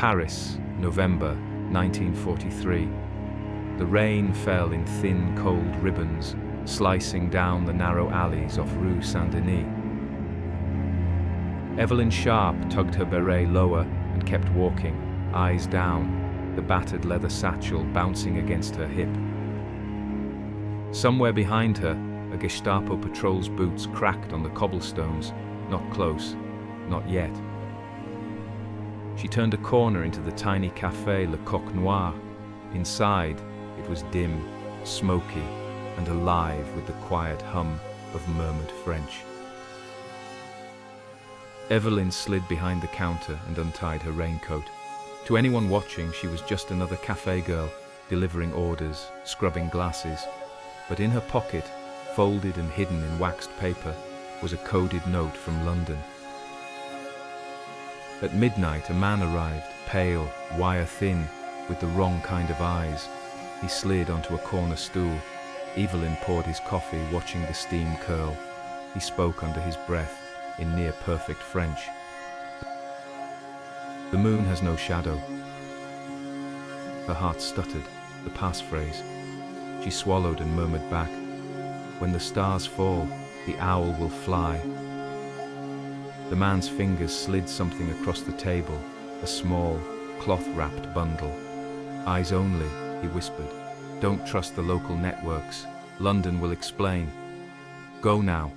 Paris, November 1943. The rain fell in thin, cold ribbons, slicing down the narrow alleys off Rue Saint-Denis. Evelyn Sharpe tugged her beret lower and kept walking, eyes down, the battered leather satchel bouncing against her hip. Somewhere behind her, a Gestapo patrol's boots cracked on the cobblestones, not close, not yet. She turned a corner into the tiny café Le Coq Noir. Inside, it was dim, smoky, and alive with the quiet hum of murmured French. Evelyn slid behind the counter and untied her raincoat. To anyone watching, she was just another café girl, delivering orders, scrubbing glasses. But in her pocket, folded and hidden in waxed paper, was a coded note from London. At midnight, a man arrived, pale, wire-thin, with the wrong kind of eyes. He slid onto a corner stool. Evelyn poured his coffee, watching the steam curl. He spoke under his breath, in near-perfect French. The moon has no shadow. Her heart stuttered, the passphrase. She swallowed and murmured back, "When the stars fall, the owl will fly." The man's fingers slid something across the table, a small, cloth-wrapped bundle. "Eyes only," he whispered. "Don't trust the local networks. London will explain. Go now."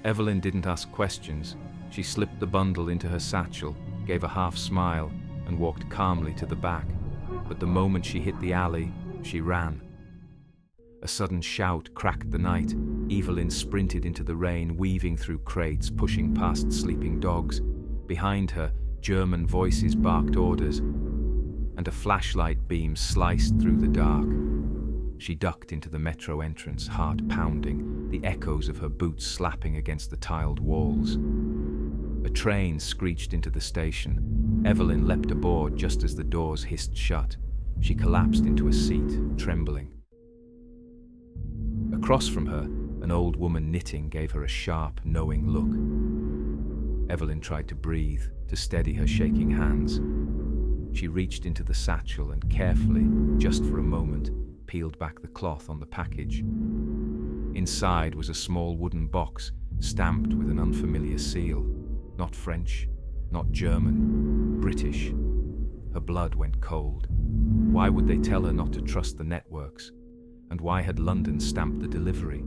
Evelyn didn't ask questions. She slipped the bundle into her satchel, gave a half smile, and walked calmly to the back. But the moment she hit the alley, she ran. A sudden shout cracked the night. Evelyn sprinted into the rain, weaving through crates, pushing past sleeping dogs. Behind her, German voices barked orders, and a flashlight beam sliced through the dark. She ducked into the metro entrance, heart pounding, the echoes of her boots slapping against the tiled walls. A train screeched into the station. Evelyn leapt aboard just as the doors hissed shut. She collapsed into a seat, trembling. Across from her, an old woman knitting gave her a sharp, knowing look. Evelyn tried to breathe, to steady her shaking hands. She reached into the satchel and carefully, just for a moment, peeled back the cloth on the package. Inside was a small wooden box, stamped with an unfamiliar seal. Not French, not German, British. Her blood went cold. Why would they tell her not to trust the networks? And why had London stamped the delivery?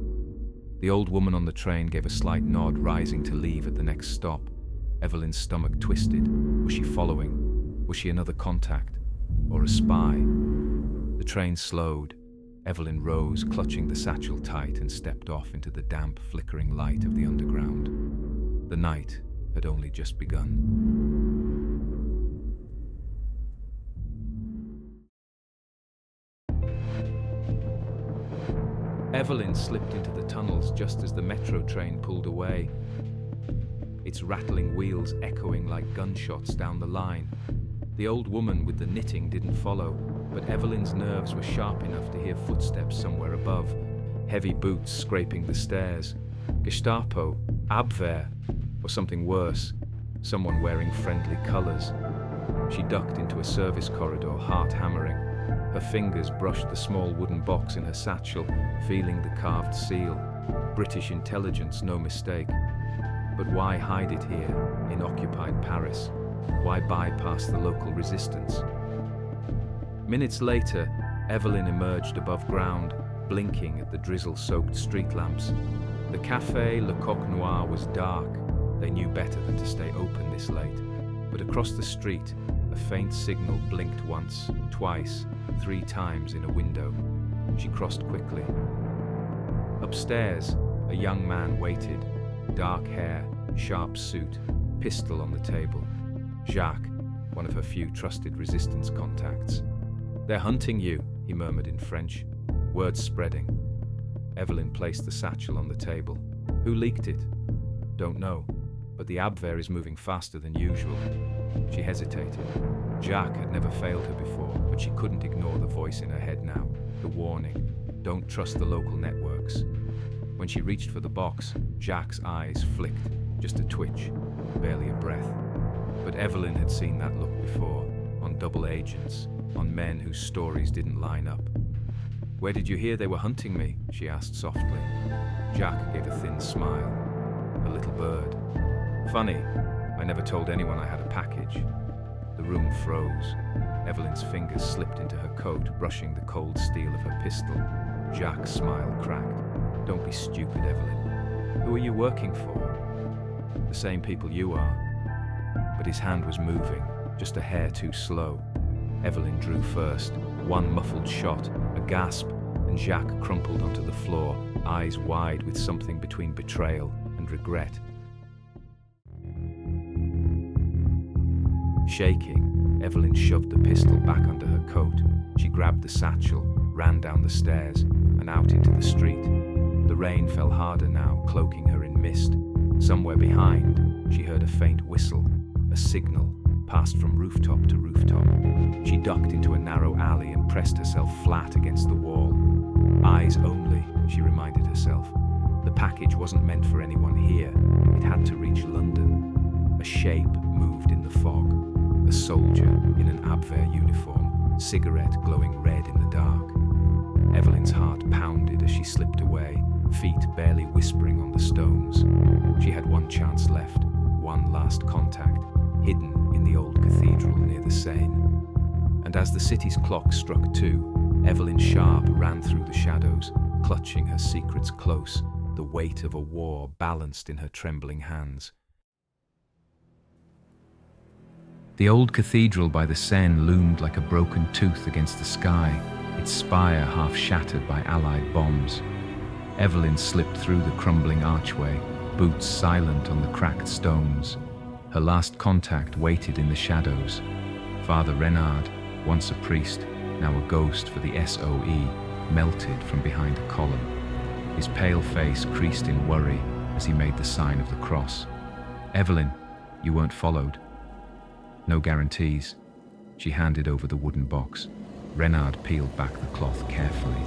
The old woman on the train gave a slight nod, rising to leave at the next stop. Evelyn's stomach twisted. Was she following? Was she another contact? Or a spy? The train slowed. Evelyn rose, clutching the satchel tight, and stepped off into the damp, flickering light of the underground. The night had only just begun. Evelyn slipped into the tunnels just as the metro train pulled away, its rattling wheels echoing like gunshots down the line. The old woman with the knitting didn't follow, but Evelyn's nerves were sharp enough to hear footsteps somewhere above, heavy boots scraping the stairs. Gestapo, Abwehr, or something worse, someone wearing friendly colors. She ducked into a service corridor, heart hammering. Her fingers brushed the small wooden box in her satchel, feeling the carved seal. British intelligence, no mistake. But why hide it here, in occupied Paris? Why bypass the local resistance? Minutes later, Evelyn emerged above ground, blinking at the drizzle-soaked street lamps. The café Le Coq Noir was dark. They knew better than to stay open this late. But across the street, a faint signal blinked once, twice, 3 times in a window. She crossed quickly. Upstairs, a young man waited. Dark hair, sharp suit, pistol on the table. Jacques, one of her few trusted resistance contacts. "They're hunting you," he murmured in French, words spreading. Evelyn placed the satchel on the table. "Who leaked it?" "Don't know, but the Abwehr is moving faster than usual." She hesitated. Jacques had never failed her before, but she couldn't ignore the voice in her head now, the warning, "Don't trust the local networks." When she reached for the box, Jacques' eyes flicked, just a twitch, barely a breath. But Evelyn had seen that look before, on double agents, on men whose stories didn't line up. "Where did you hear they were hunting me?" she asked softly. Jack gave a thin smile. "A little bird. Funny, I never told anyone I had a package." The room froze. Evelyn's fingers slipped into her coat, brushing the cold steel of her pistol. Jack's smile cracked. "Don't be stupid, Evelyn. Who are you working for?" "The same people you are." But his hand was moving, just a hair too slow. Evelyn drew first. One muffled shot, a gasp, and Jack crumpled onto the floor, eyes wide with something between betrayal and regret. Shaking, Evelyn shoved the pistol back under her coat. She grabbed the satchel, ran down the stairs, and out into the street. The rain fell harder now, cloaking her in mist. Somewhere behind, she heard a faint whistle, a signal, passed from rooftop to rooftop. She ducked into a narrow alley and pressed herself flat against the wall. Eyes only, she reminded herself. The package wasn't meant for anyone here. It had to reach London. A shape moved in the fog. A soldier in an Abwehr uniform, cigarette glowing red in the dark. Evelyn's heart pounded as she slipped away, feet barely whispering on the stones. She had one chance left, one last contact, hidden in the old cathedral near the Seine. And as the city's clock struck 2, Evelyn Sharpe ran through the shadows, clutching her secrets close, the weight of a war balanced in her trembling hands. The old cathedral by the Seine loomed like a broken tooth against the sky, its spire half shattered by Allied bombs. Evelyn slipped through the crumbling archway, boots silent on the cracked stones. Her last contact waited in the shadows. Father Renard, once a priest, now a ghost for the SOE, melted from behind a column. His pale face creased in worry as he made the sign of the cross. "Evelyn, you weren't followed." "No guarantees." She handed over the wooden box. Renard peeled back the cloth carefully.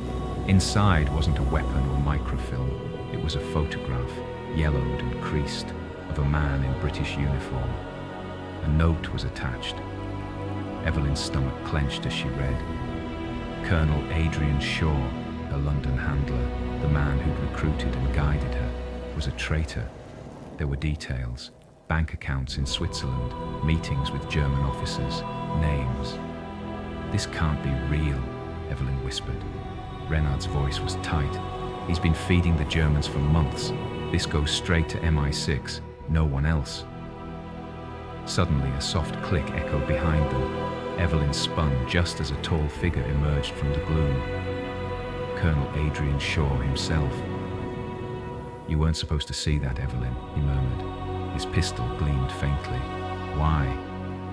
Inside wasn't a weapon or microfilm. It was a photograph, yellowed and creased, of a man in British uniform. A note was attached. Evelyn's stomach clenched as she read. Colonel Adrian Shaw, her London handler, the man who'd recruited and guided her, was a traitor. There were details. Bank accounts in Switzerland, meetings with German officers, names. "This can't be real," Evelyn whispered. Renard's voice was tight. "He's been feeding the Germans for months. This goes straight to MI6, no one else." Suddenly, a soft click echoed behind them. Evelyn spun just as a tall figure emerged from the gloom. Colonel Adrian Shaw himself. "You weren't supposed to see that, Evelyn," he murmured. His pistol gleamed faintly. "Why?"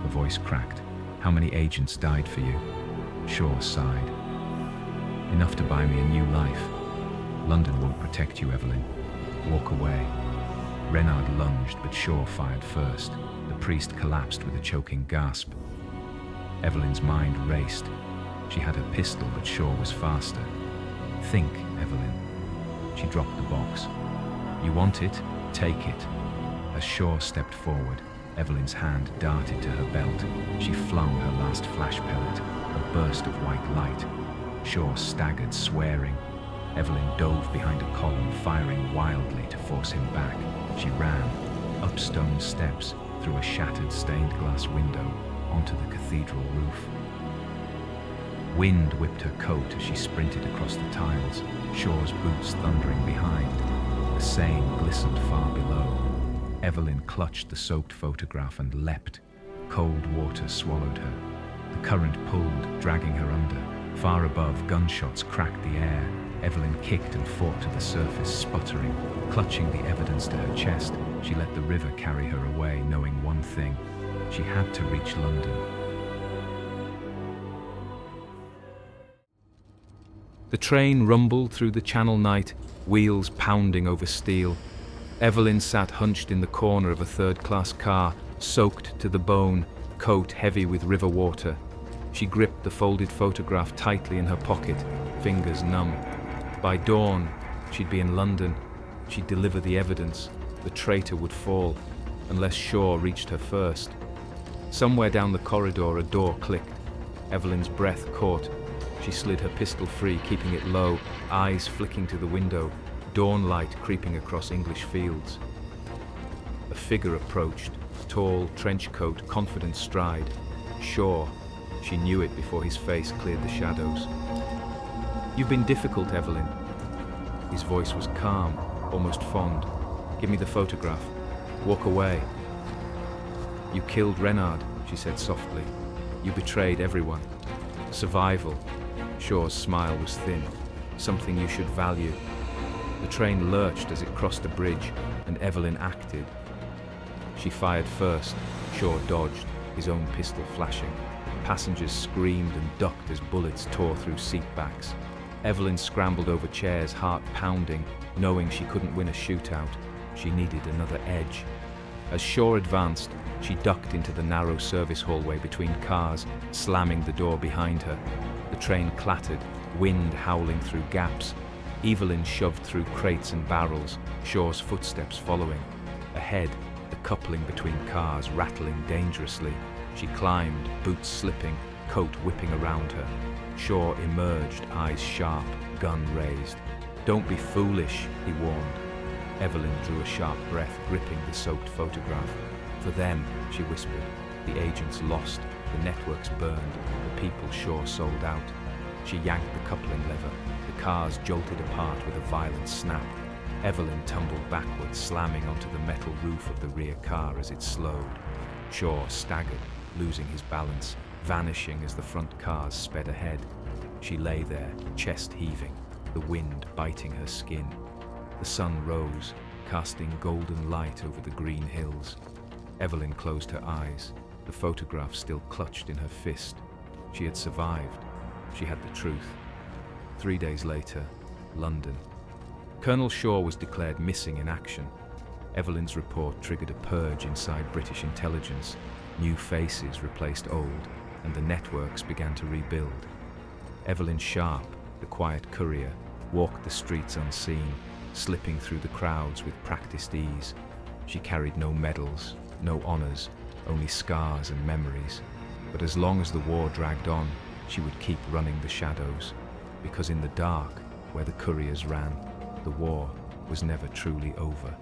The voice cracked. "How many agents died for you?" Shaw sighed. "Enough to buy me a new life. London won't protect you, Evelyn. Walk away." Renard lunged, but Shaw fired first. The priest collapsed with a choking gasp. Evelyn's mind raced. She had her pistol, but Shaw was faster. "Think, Evelyn." She dropped the box. "You want it? Take it." As Shaw stepped forward, Evelyn's hand darted to her belt. She flung her last flash pellet, a burst of white light. Shaw staggered, swearing. Evelyn dove behind a column, firing wildly to force him back. She ran, up stone steps, through a shattered stained glass window, onto the cathedral roof. Wind whipped her coat as she sprinted across the tiles, Shaw's boots thundering behind. The Seine glistened far below. Evelyn clutched the soaked photograph and leapt. Cold water swallowed her. The current pulled, dragging her under. Far above, gunshots cracked the air. Evelyn kicked and fought to the surface, sputtering. Clutching the evidence to her chest, she let the river carry her away, knowing one thing. She had to reach London. The train rumbled through the Channel night, wheels pounding over steel. Evelyn sat hunched in the corner of a third-class car, soaked to the bone, coat heavy with river water. She gripped the folded photograph tightly in her pocket, fingers numb. By dawn, she'd be in London. She'd deliver the evidence. The traitor would fall, unless Shaw reached her first. Somewhere down the corridor, a door clicked. Evelyn's breath caught. She slid her pistol free, keeping it low, eyes flicking to the window, dawn light creeping across English fields. A figure approached, tall, trench coat, confident stride. Shaw. She knew it before his face cleared the shadows. "You've been difficult, Evelyn." His voice was calm, almost fond. "Give me the photograph. Walk away." "You killed Renard," she said softly. "You betrayed everyone. Survival." Shaw's smile was thin. "Something you should value." The train lurched as it crossed a bridge, and Evelyn acted. She fired first. Shaw dodged, his own pistol flashing. Passengers screamed and ducked as bullets tore through seat backs. Evelyn scrambled over chairs, heart pounding, knowing she couldn't win a shootout. She needed another edge. As Shaw advanced, she ducked into the narrow service hallway between cars, slamming the door behind her. The train clattered, wind howling through gaps. Evelyn shoved through crates and barrels, Shaw's footsteps following. Ahead, the coupling between cars rattling dangerously. She climbed, boots slipping, coat whipping around her. Shaw emerged, eyes sharp, gun raised. "Don't be foolish," he warned. Evelyn drew a sharp breath, gripping the soaked photograph. "For them," she whispered. "The agents lost, the networks burned, the people Shaw sold out." She yanked the coupling lever. The cars jolted apart with a violent snap. Evelyn tumbled backwards, slamming onto the metal roof of the rear car as it slowed. Shaw staggered, losing his balance, vanishing as the front cars sped ahead. She lay there, chest heaving, the wind biting her skin. The sun rose, casting golden light over the green hills. Evelyn closed her eyes, the photograph still clutched in her fist. She had survived. She had the truth. 3 days later, London. Colonel Shaw was declared missing in action. Evelyn's report triggered a purge inside British intelligence. New faces replaced old, and the networks began to rebuild. Evelyn Sharpe, the quiet courier, walked the streets unseen, slipping through the crowds with practiced ease. She carried no medals, no honors, only scars and memories. But as long as the war dragged on, she would keep running the shadows, because in the dark, where the couriers ran, the war was never truly over.